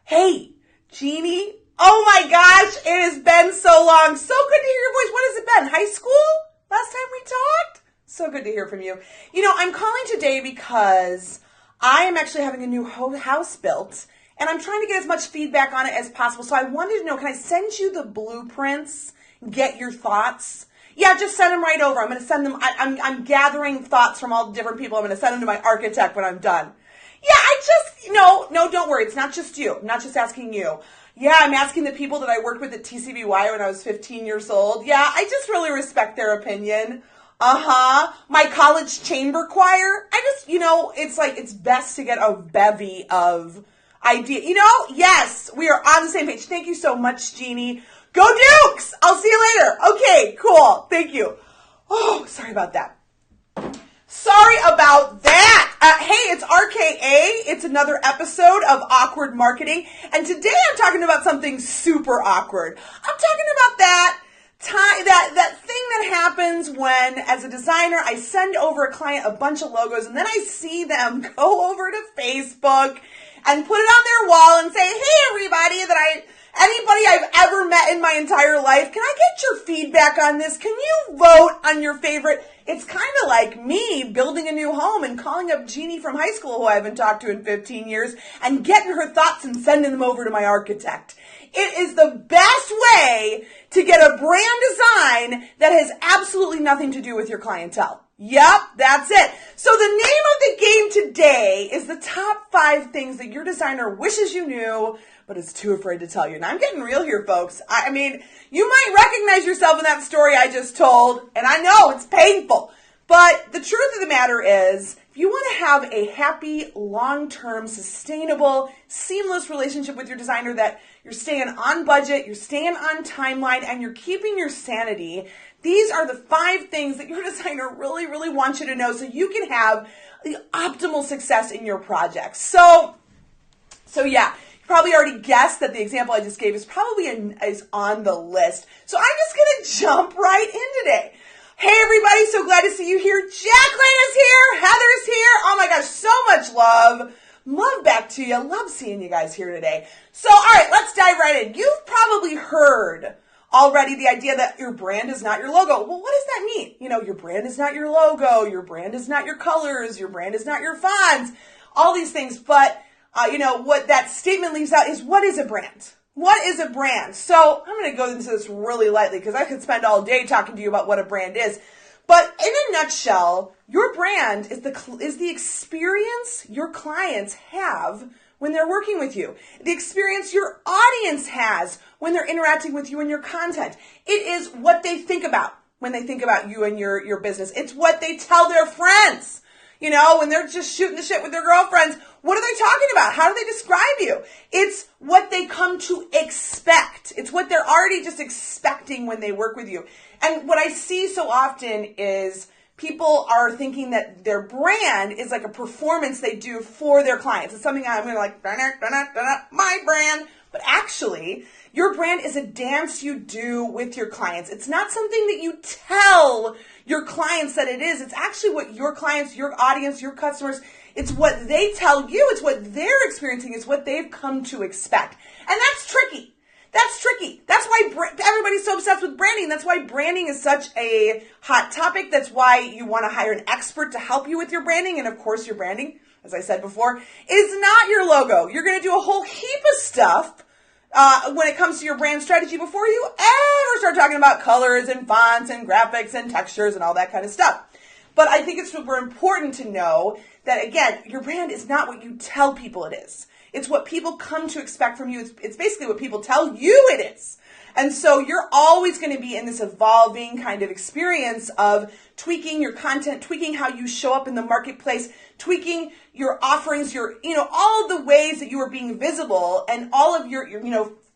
Hey, Jeannie. Oh my gosh, it has been so long. So good to hear your voice. What has it been? High school? Last time we talked? So good to hear from you. You know, I'm calling today because I am actually having a new house built, and I'm trying to get as much feedback on it as possible. So I wanted to know, can I send you the blueprints? Get your thoughts? Yeah, just send them right over. I'm going to send them. I'm gathering thoughts from all the different people. I'm going to send them to my architect when I'm done. Yeah, no, don't worry. It's not just you. I'm not just asking you. Yeah, I'm asking the people that I worked with at TCBY when I was 15 years old. Yeah, I just really respect their opinion. My college chamber choir. It's best to get a bevy of ideas. Yes, we are on the same page. Thank you so much, Jeannie. Go Dukes! I'll see you later. Okay, cool. Thank you. Oh, sorry about that. Sorry about that. Hey, it's RKA. It's another episode of Awkward Marketing. And today I'm talking about something super awkward. I'm talking about that thing that happens when, as a designer, I send over a client a bunch of logos and then I see them go over to Facebook and put it on their wall and say, hey, everybody anybody I've ever met in my entire life, can I get your feedback on this? Can you vote on your favorite? It's kind of like me building a new home and calling up Jeannie from high school, who I haven't talked to in 15 years, and getting her thoughts and sending them over to my architect. It is the best way to get a brand design that has absolutely nothing to do with your clientele. Yep, that's it. So the name of the game today is the top 5 things that your designer wishes you knew, but is too afraid to tell you. And I'm getting real here, folks. I mean, you might recognize yourself in that story I just told, and I know it's painful. But the truth of the matter is, if you want to have a happy, long-term, sustainable, seamless relationship with your designer, that you're staying on budget, you're staying on timeline, and you're keeping your sanity, these are the 5 things that your designer really, really wants you to know so you can have the optimal success in your projects. So yeah. Probably already guessed that the example I just gave is on the list. So I'm just going to jump right in today. Hey everybody, so glad to see you here. Jacqueline is here. Heather's here. Oh my gosh, so much love. Love back to you. Love seeing you guys here today. So all right, let's dive right in. You've probably heard already the idea that your brand is not your logo. Well, what does that mean? Your brand is not your logo. Your brand is not your colors. Your brand is not your fonts. All these things, but what that statement leaves out is, what is a brand? What is a brand? So I'm going to go into this really lightly because I could spend all day talking to you about what a brand is. But in a nutshell, your brand is the experience your clients have when they're working with you. The experience your audience has when they're interacting with you and your content. It is what they think about when they think about you and your business. It's what they tell their friends. When they're just shooting the shit with their girlfriends, what are they talking about? How do they describe you? It's what they come to expect. It's what they're already just expecting when they work with you. And what I see so often is people are thinking that their brand is like a performance they do for their clients. It's something I'm going to like, my brand. But actually, your brand is a dance you do with your clients. It's not something that you tell your clients that it is. It's actually what your clients, your audience, your customers, it's what they tell you. It's what they're experiencing. It's what they've come to expect. And that's tricky. That's tricky. That's why everybody's so obsessed with branding. That's why branding is such a hot topic. That's why you want to hire an expert to help you with your branding. And of course, your branding, as I said before, is not your logo. You're going to do a whole heap of stuff when it comes to your brand strategy before you ever start talking about colors and fonts and graphics and textures and all that kind of stuff. But I think it's super important to know that, again, your brand is not what you tell people it is. It's what people come to expect from you. It's basically what people tell you it is. And so you're always going to be in this evolving kind of experience of tweaking your content, tweaking how you show up in the marketplace, tweaking your offerings, all of the ways that you are being visible, and all of your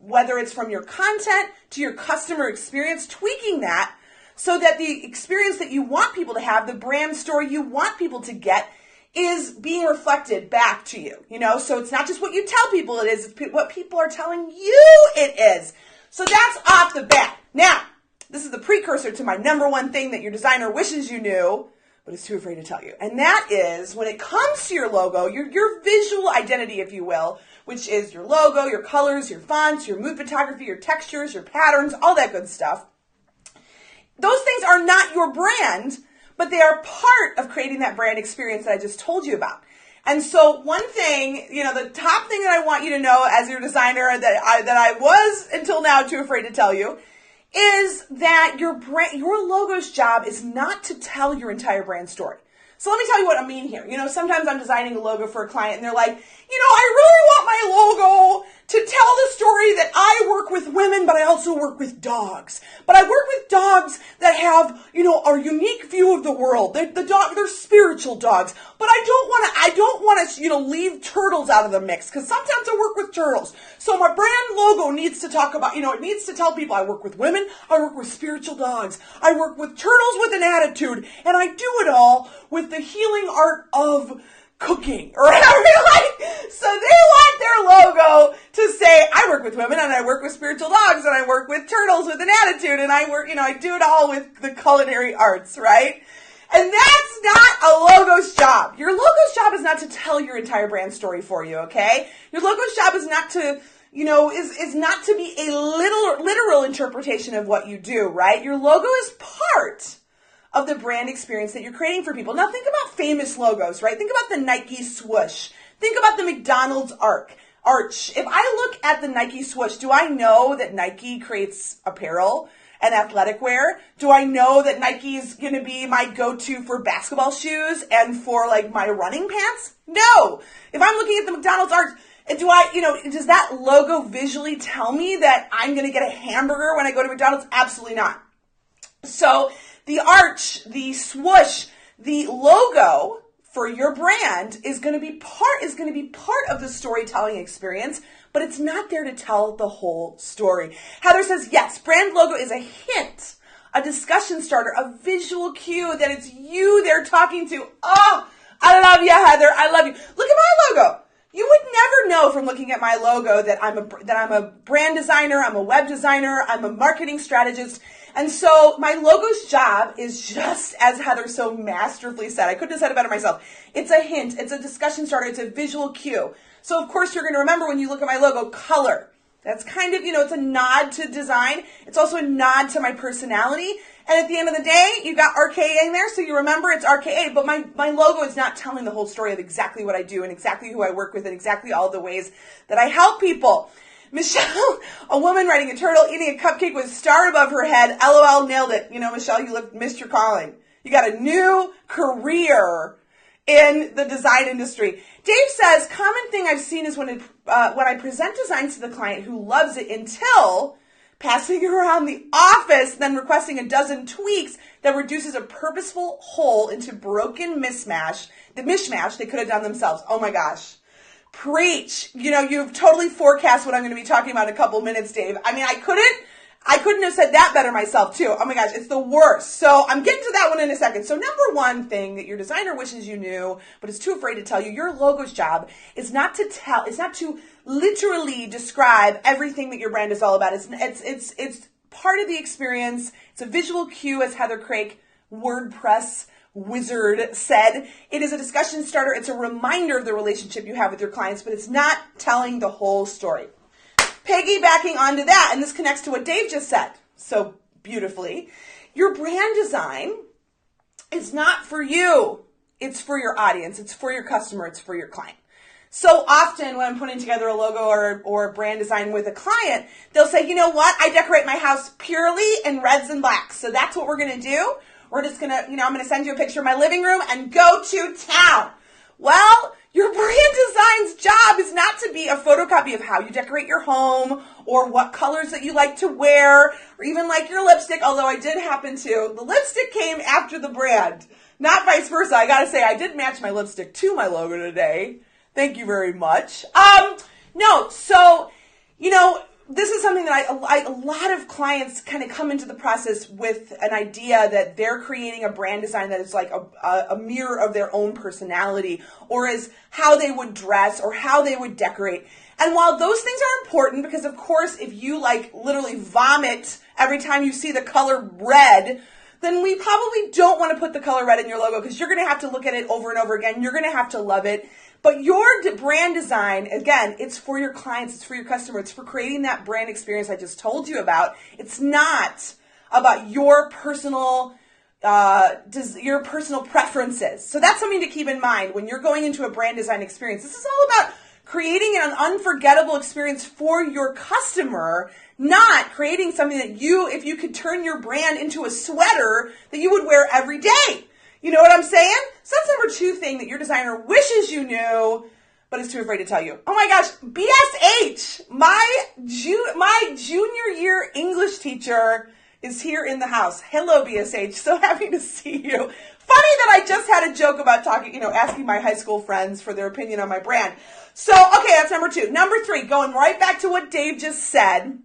whether it's from your content to your customer experience, tweaking that so that the experience that you want people to have, the brand story you want people to get, is being reflected back to you. So it's not just what you tell people it is, it's what people are telling you it is. So that's off the bat. Now, this is the precursor to my number one thing that your designer wishes you knew, but but is too afraid to tell you. And that is when it comes to your logo, your visual identity, if you will, which is your logo, your colors, your fonts, your mood photography, your textures, your patterns, all that good stuff. Those things are not your brand, but they are part of creating that brand experience that I just told you about. And so one thing, the top thing that I want you to know as your designer that I was until now too afraid to tell you is that your logo's job is not to tell your entire brand story. So let me tell you what I mean here. Sometimes I'm designing a logo for a client and they're like, I really want my logo to tell the story that I work with women, but I also work with dogs. But I work with dogs that have, a unique view of the world. They're spiritual dogs. But I don't want to, leave turtles out of the mix because sometimes I work with turtles. So my brand logo needs to talk about, it needs to tell people I work with women, I work with spiritual dogs, I work with turtles with an attitude, and I do it all with the healing art of cooking or whatever you like. So they want their logo to say, I work with women and I work with spiritual dogs and I work with turtles with an attitude and I work, I do it all with the culinary arts, right? And that's not a logo's job. Your logo's job is not to tell your entire brand story for you, okay? Your logo's job is not to, is not to be a literal interpretation of what you do, right? Your logo is part of the brand experience that you're creating for people. Now think about famous logos, right? Think about the Nike swoosh. Think about the McDonald's arch. If I look at the Nike swoosh, do I know that Nike creates apparel and athletic wear? Do I know that Nike is going to be my go-to for basketball shoes and for my running pants? No. If I'm looking at the McDonald's arch, does that logo visually tell me that I'm going to get a hamburger when I go to McDonald's? Absolutely not. So the arch, the swoosh, the logo for your brand is going to be part of the storytelling experience, but it's not there to tell the whole story. Heather says, yes, brand logo is a hint, a discussion starter, a visual cue that it's you they're talking to. Oh, I love you, Heather. I love you. Look at my logo. You would never know from looking at my logo that I'm a brand designer, I'm a web designer, I'm a marketing strategist. And so my logo's job is just as Heather so masterfully said. I couldn't have said it better myself. It's a hint. It's a discussion starter. It's a visual cue. So, of course, you're going to remember when you look at my logo, color. That's kind of, it's a nod to design. It's also a nod to my personality. And at the end of the day, you got RKA in there, so you remember it's RKA. But my logo is not telling the whole story of exactly what I do and exactly who I work with and exactly all the ways that I help people. Michelle, a woman riding a turtle, eating a cupcake with a star above her head. LOL, nailed it. Michelle, you missed your calling. You got a new career in the design industry. Dave says, common thing I've seen is when I present designs to the client who loves it until passing it around the office, then requesting a dozen tweaks that reduces a purposeful whole into broken mishmash they could have done themselves. Oh my gosh. Preach. You've totally forecast what I'm going to be talking about in a couple minutes, Dave. I mean, I couldn't have said that better myself too. Oh my gosh, it's the worst. So I'm getting to that one in a second. So number one thing that your designer wishes you knew, but is too afraid to tell you, your logo's job is not to literally describe everything that your brand is all about. It's part of the experience. It's a visual cue, as Heather Craig, WordPress wizard, said. It is a discussion starter. It's a reminder of the relationship you have with your clients, but it's not telling the whole story. Piggybacking onto that, and this connects to what Dave just said so beautifully, your brand design is not for you. It's for your audience. It's for your customer. It's for your client. So often when I'm putting together a logo or a brand design with a client, they'll say, you know what? I decorate my house purely in reds and blacks. So that's what we're going to do. We're just going to, I'm going to send you a picture of my living room and go to town. Well, your brand design's job is not to be a photocopy of how you decorate your home or what colors that you like to wear or even like your lipstick, although I did happen to. The lipstick came after the brand, not vice versa. I got to say, I did match my lipstick to my logo today. Thank you very much. This is something that a lot of clients kind of come into the process with an idea that they're creating a brand design that is like a mirror of their own personality or is how they would dress or how they would decorate. And while those things are important, because of course, if you literally vomit every time you see the color red, then we probably don't want to put the color red in your logo because you're going to have to look at it over and over again. You're going to have to love it. But your brand design, again, it's for your clients, it's for your customer, it's for creating that brand experience I just told you about. It's not about your personal preferences. So that's something to keep in mind when you're going into a brand design experience. This is all about creating an unforgettable experience for your customer, not creating something that if you could turn your brand into a sweater that you would wear every day. You know what I'm saying? So that's number 2 thing that your designer wishes you knew, but is too afraid to tell you. Oh my gosh, BSH, my junior year English teacher is here in the house. Hello, BSH. So happy to see you. Funny that I just had a joke about asking my high school friends for their opinion on my brand. So, okay, that's number 2. Number 3, going right back to what Dave just said.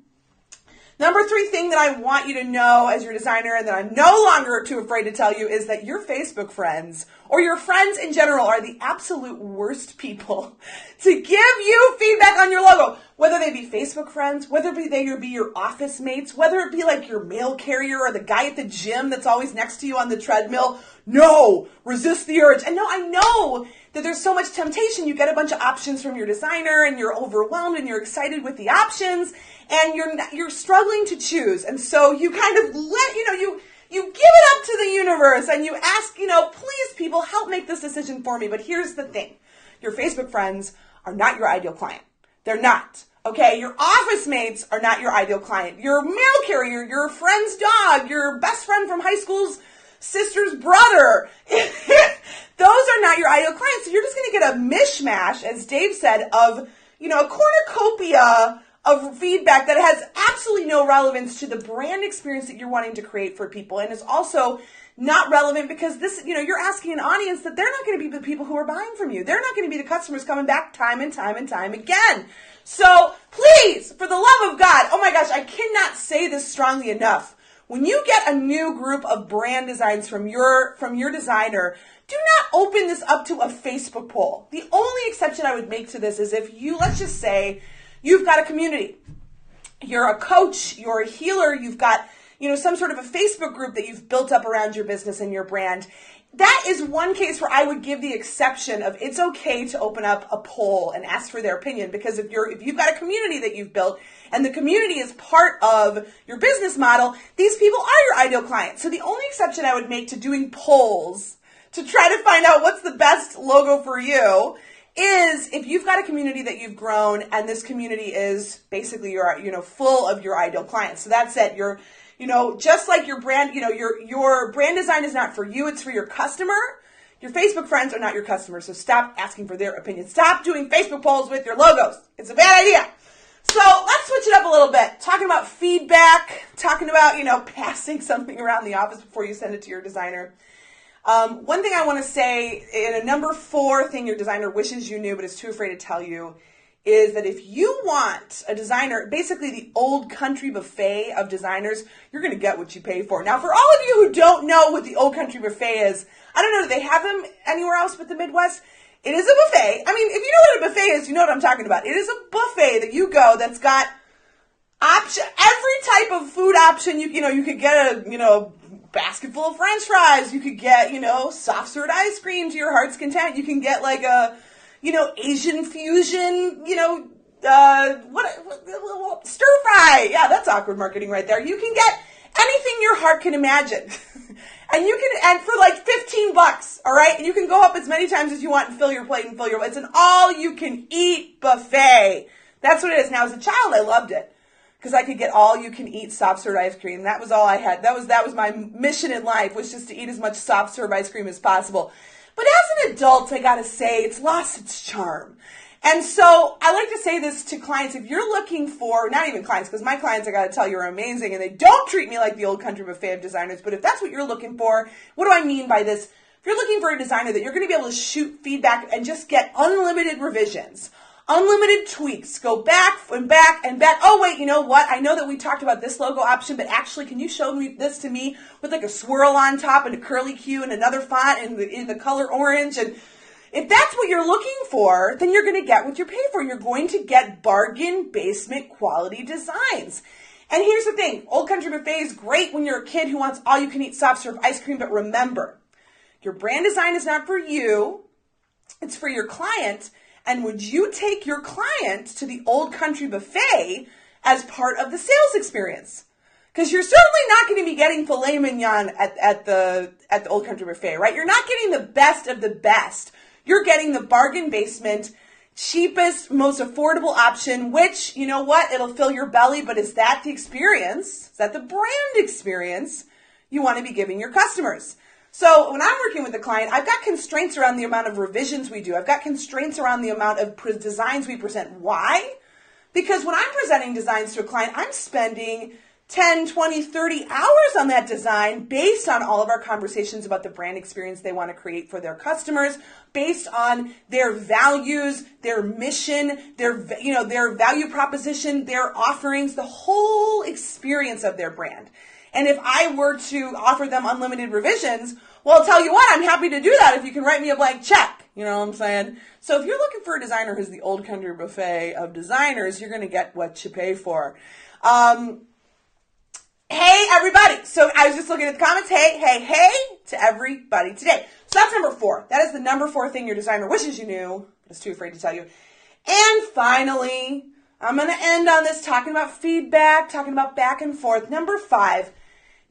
Number 3 thing that I want you to know as your designer and that I'm no longer too afraid to tell you is that your Facebook friends or your friends in general are the absolute worst people to give you feedback on your logo. Whether they be Facebook friends, whether they be your office mates, whether it be like your mail carrier or the guy at the gym that's always next to you on the treadmill. No, resist the urge. And no, I know that there's so much temptation. You get a bunch of options from your designer and you're overwhelmed and you're excited with the options and you're struggling to choose. And so you kind of you give it up to the universe and you ask, please people help make this decision for me. But here's the thing. Your Facebook friends are not your ideal client. They're not. Okay, your office mates are not your ideal client. Your mail carrier, your friend's dog, your best friend from high school's sister's brother. Those are not your ideal clients. So you're just going to get a mishmash, as Dave said, of, a cornucopia of feedback that has absolutely no relevance to the brand experience that you're wanting to create for people, and is also not relevant because you're asking an audience that they're not going to be the people who are buying from you. They're not going to be the customers coming back time and time and time again. So please, for the love of God, oh my gosh, I cannot say this strongly enough. When you get a new group of brand designs from your designer, do not open this up to a Facebook poll. The only exception I would make to this is if let's just say, you've got a community. You're a coach, you're a healer, you've got, some sort of a Facebook group that you've built up around your business and your brand. That is one case where I would give the exception of it's okay to open up a poll and ask for their opinion, because if you've got a community that you've built and the community is part of your business model, these people are your ideal clients. So the only exception I would make to doing polls to try to find out what's the best logo for you is if you've got a community that you've grown and this community is basically full of your ideal clients. So that's it. Just like your brand, your brand design is not for you, it's for your customer. Your Facebook friends are not your customers, so stop asking for their opinion. Stop doing Facebook polls with your logos. It's a bad idea. So let's switch it up a little bit. Talking about feedback, talking about, passing something around the office before you send it to your designer. One thing I want to say, in a number 4 thing your designer wishes you knew but is too afraid to tell you, is that if you want a designer, basically the old country buffet of designers, you're going to get what you pay for. Now, for all of you who don't know what the old country buffet is, I don't know, do they have them anywhere else but the Midwest? It is a buffet. I mean, if you know what a buffet is, you know what I'm talking about. It is a buffet that you go that's got every type of food option. You could get a basket full of French fries. You could get, soft served ice cream to your heart's content. You can get like a, Asian fusion, stir fry. Yeah, that's awkward marketing right there. You can get anything your heart can imagine. and for like $15, all right? And you can go up as many times as you want and fill your plate it's an all you can eat buffet. That's what it is. Now, as a child, I loved it, because I could get all you can eat soft serve ice cream. That was all I had. That was my mission in life, was just to eat as much soft serve ice cream as possible. But as an adult, I gotta say, it's lost its charm. And so I like to say this to clients. If you're looking for, not even clients, because my clients, I gotta tell you, are amazing and they don't treat me like the old country buffet of designers. But if that's what you're looking for, what do I mean by this? If you're looking for a designer that you're gonna be able to shoot feedback and just get unlimited revisions, unlimited tweaks, go back and back and back. Oh, wait, you know what? I know that we talked about this logo option, but actually, can you show me this to me with like a swirl on top and a curly Q and another font in the color orange? And if that's what you're looking for, then you're going to get what you pay for. You're going to get bargain basement quality designs. And here's the thing, Old Country Buffet is great when you're a kid who wants all-you-can-eat soft-serve ice cream, but remember, your brand design is not for you, it's for your client. And would you take your client to the Old Country Buffet as part of the sales experience? Because you're certainly not going to be getting filet mignon at the Old Country Buffet, right? You're not getting the best of the best. You're getting the bargain basement, cheapest, most affordable option, which, you know what, it'll fill your belly, but is that the experience? Is that the brand experience you want to be giving your customers? So when I'm working with a client, I've got constraints around the amount of revisions we do. I've got constraints around the amount of designs we present. Why? Because when I'm presenting designs to a client, I'm spending 10, 20, 30 hours on that design based on all of our conversations about the brand experience they want to create for their customers, based on their values, their mission, their value proposition, their offerings, the whole experience of their brand. And if I were to offer them unlimited revisions, well, I'll tell you what, I'm happy to do that if you can write me a blank check. You know what I'm saying? So if you're looking for a designer who's the Old Country Buffet of designers, you're going to get what you pay for. Hey, everybody. So I was just looking at the comments. Hey to everybody today. So that's number 4. That is the number 4 thing your designer wishes you knew, but is too afraid to tell you. And finally, I'm going to end on this talking about feedback, talking about back and forth. Number 5,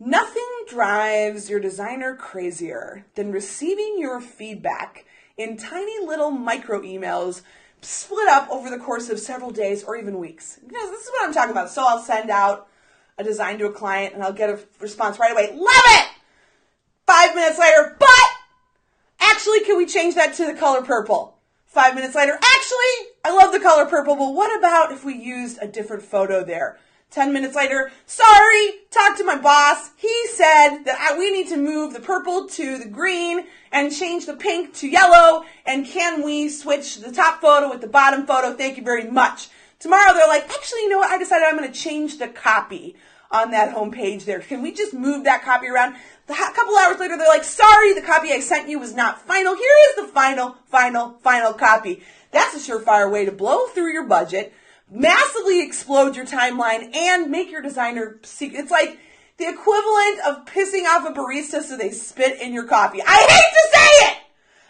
nothing drives your designer crazier than receiving your feedback in tiny little micro emails split up over the course of several days or even weeks. Because this is what I'm talking about. So I'll send out a design to a client and I'll get a response right away. Love it! 5 minutes later, but actually, can we change that to the color purple? 5 minutes later, actually, I love the color purple, but what about if we used a different photo there? 10 minutes later, sorry, talked to my boss. He said that we need to move the purple to the green and change the pink to yellow. And can we switch the top photo with the bottom photo? Thank you very much. Tomorrow they're like, actually, you know what? I decided I'm going to change the copy on that homepage there. Can we just move that copy around? A couple hours later, they're like, sorry, the copy I sent you was not final. Here is the final copy. That's a surefire way to blow through your budget, massively explode your timeline, and make your designer secret. It's like the equivalent of pissing off a barista so they spit in your coffee. I hate to say it!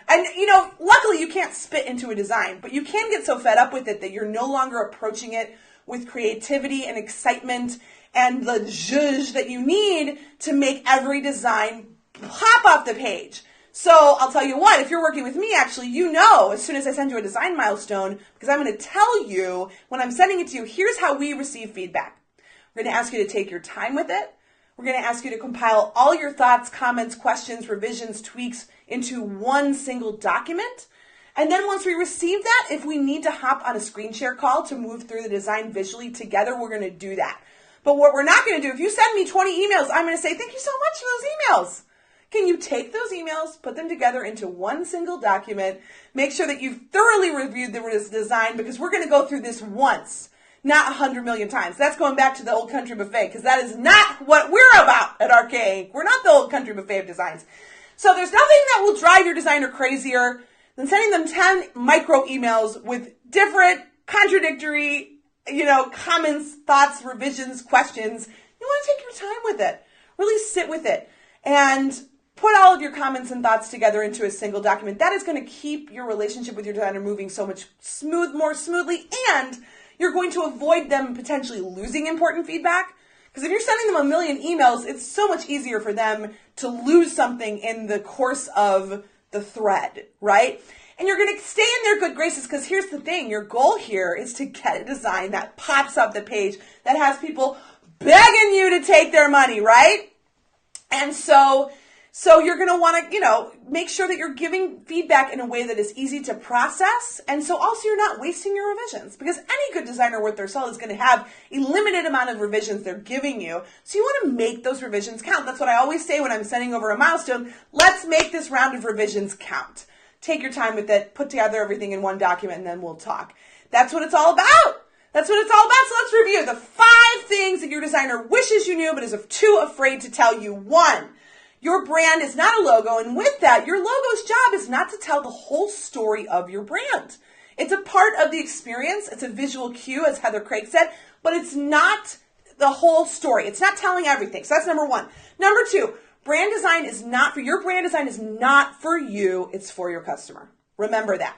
And, you know, luckily you can't spit into a design, but you can get so fed up with it that you're no longer approaching it with creativity and excitement and the zhuzh that you need to make every design pop off the page. So I'll tell you what, if you're working with me, actually, you know, as soon as I send you a design milestone, because I'm going to tell you when I'm sending it to you, here's how we receive feedback. We're going to ask you to take your time with it. We're going to ask you to compile all your thoughts, comments, questions, revisions, tweaks into one single document. And then once we receive that, if we need to hop on a screen share call to move through the design visually together, we're going to do that. But what we're not going to do, if you send me 20 emails, I'm going to say, thank you so much for those emails. Can you take those emails, put them together into one single document, make sure that you've thoroughly reviewed the design, because we're going to go through this once, not 100 million times. That's going back to the Old Country Buffet, because that is not what we're about at RK. We're not the Old Country Buffet of designs. So there's nothing that will drive your designer crazier than sending them 10 micro emails with different, contradictory, comments, thoughts, revisions, questions. You want to take your time with it. Really sit with it and put all of your comments and thoughts together into a single document. That is going to keep your relationship with your designer moving so much more smoothly, and you're going to avoid them potentially losing important feedback. Because if you're sending them a million emails, it's so much easier for them to lose something in the course of the thread, right? And you're going to stay in their good graces, because here's the thing. Your goal here is to get a design that pops up the page, that has people begging you to take their money, right? And so you're going to want to, make sure that you're giving feedback in a way that is easy to process. And so also you're not wasting your revisions, because any good designer worth their salt is going to have a limited amount of revisions they're giving you. So you want to make those revisions count. That's what I always say when I'm sending over a milestone. Let's make this round of revisions count. Take your time with it, put together everything in one document, and then we'll talk. That's what it's all about. That's what it's all about. So let's review the 5 things that your designer wishes you knew but is too afraid to tell you. 1, your brand is not a logo, and with that, your logo's job is not to tell the whole story of your brand. It's a part of the experience. It's a visual cue, as Heather Craig said, but it's not the whole story. It's not telling everything. So that's number one. Number two, brand design is not for your brand design is not for you. It's for your customer. Remember that.